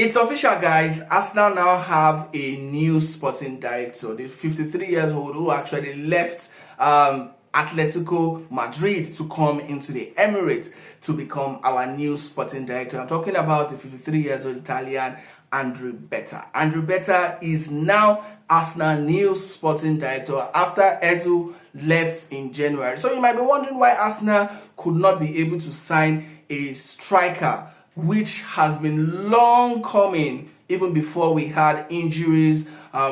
It's official, guys. Arsenal now have a new sporting director, the 53 years old who actually left Atlético Madrid to come into the Emirates to become our new sporting director. I'm talking about the 53 years old Italian Andrea Berta. Andrea Berta is now Arsenal new sporting director after Edu left in January. So you might be wondering why Arsenal could not be able to sign a striker, which has been long coming. Even before we had injuries,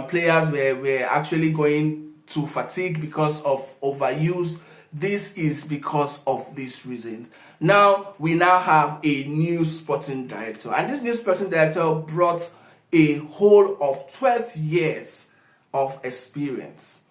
players were actually going to fatigue because of overuse. This is because of these reasons. Now we have a new sporting director, and this new sporting director brought a whole of 12 years of experience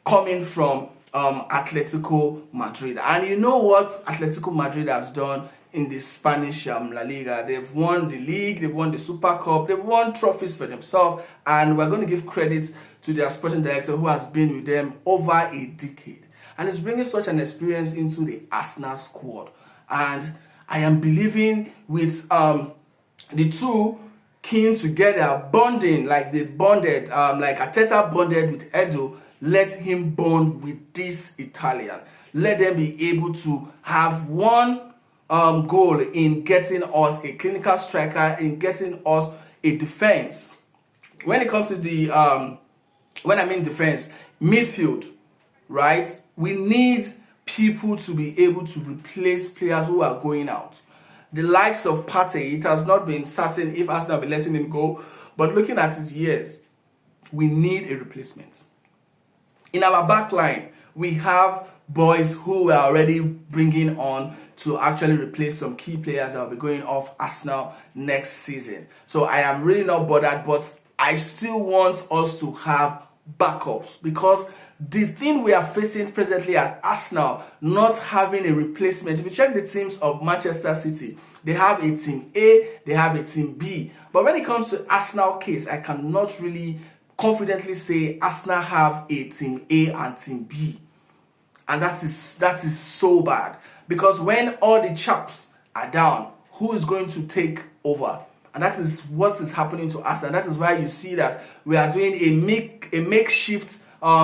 coming from Atlético Madrid. And you know what Atlético Madrid has done in the Spanish La Liga? They've won the league, they've won the Super Cup, they've won trophies for themselves, and we're going to give credit to their sporting director who has been with them over a decade and is bringing such an experience into the Arsenal squad. And I am believing with the two keen together, bonding like they bonded, like Arteta bonded with Edu, let him bond with this Italian. Let them be able to have one goal in getting us a clinical striker, in getting us a defense. When it comes to the when I mean defense, midfield, right? We need people to be able to replace players who are going out. The likes of Partey, it has not been certain if Arsenal will be letting him go, but looking at his years, we need a replacement. In our back line, we have boys who we are already bringing on to actually replace some key players that will be going off Arsenal next season. So I am really not bothered, but I still want us to have backups, because the thing we are facing presently at Arsenal, not having a replacement, if you check the teams of Manchester City, they have a team A, they have a team B. But when it comes to Arsenal case, I cannot really confidently say Arsenal have a team A and team B. And that is so bad, because when all the chaps are down, who is going to take over? And that is what is happening to Arsenal. That is why you see that we are doing a makeshift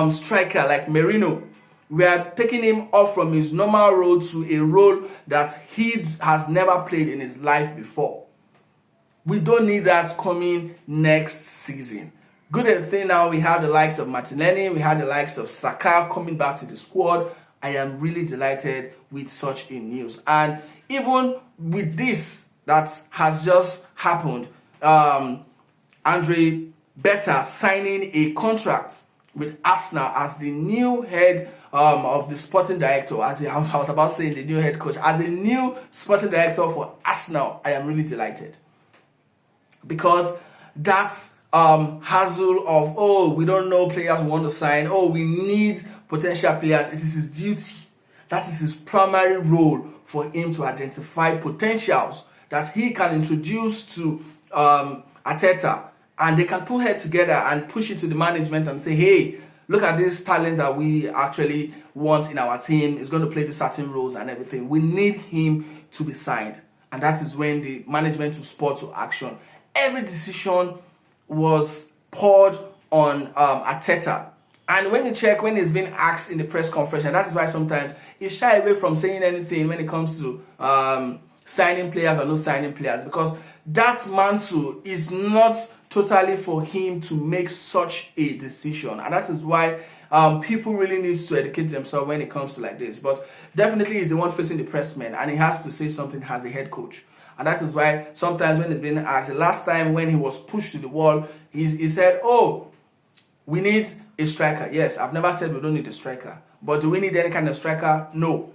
striker like Merino. We are taking him off from his normal role to a role that he has never played in his life before. We don't need that coming next season. Good thing now we have the likes of Martinelli, we have the likes of Saka coming back to the squad. I am really delighted with such a news. And even with this that has just happened, Andrea Berta signing a contract with Arsenal as the new head of the sporting director, I was about saying the new head coach, as a new sporting director for Arsenal. I am really delighted, because that's hassle of, oh, we don't know players we want to sign, oh, we need potential players. It is his duty, that is his primary role, for him to identify potentials that he can introduce to Arteta, and they can put head together and push it to the management and say, hey, look at this talent that we actually want in our team. It's going to play the certain roles and everything. We need him to be signed. And that is when the management will spur to action. Every decision was poured on Arteta. And when you check, when he's been asked in the press conference, and that is why sometimes he shy away from saying anything when it comes to signing players or not signing players, because that mantle is not totally for him to make such a decision. And that is why people really need to educate themselves when it comes to like this. But definitely he's the one facing the pressmen, and he has to say something as a head coach. And that is why sometimes when he's been asked, the last time when he was pushed to the wall, he said, oh, we need a striker. Yes, I've never said we don't need a striker. But do we need any kind of striker? No.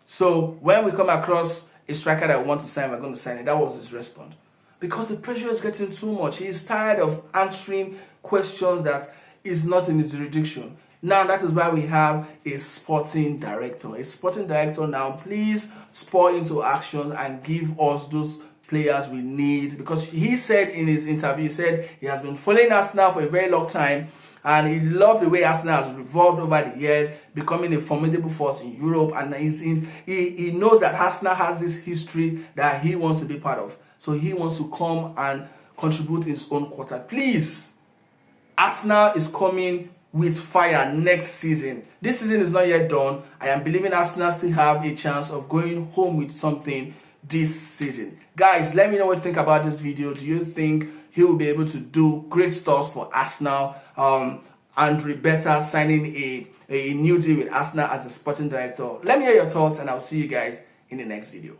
So when we come across a striker that we want to sign, we're going to sign it. That was his response. Because the pressure is getting too much. He is tired of answering questions that is not in his jurisdiction. Now that is why we have a sporting director. A sporting director now, please spur into action and give us those players we need. Because he said in his interview, he said he has been following Arsenal for a very long time, and he loved the way Arsenal has revolved over the years, becoming a formidable force in Europe, and he knows that Arsenal has this history that he wants to be part of. so he wants to come and contribute his own quarter. Please, Arsenal is coming with fire next season. This season is not yet done. I am believing Arsenal still have a chance of going home with something this season. Guys, let me know what you think about this video. Do you think he will be able to do great stuff for Arsenal? Andrea Berta signing a new deal with Arsenal as a sporting director. Let me hear your thoughts, and I'll see you guys in the next video.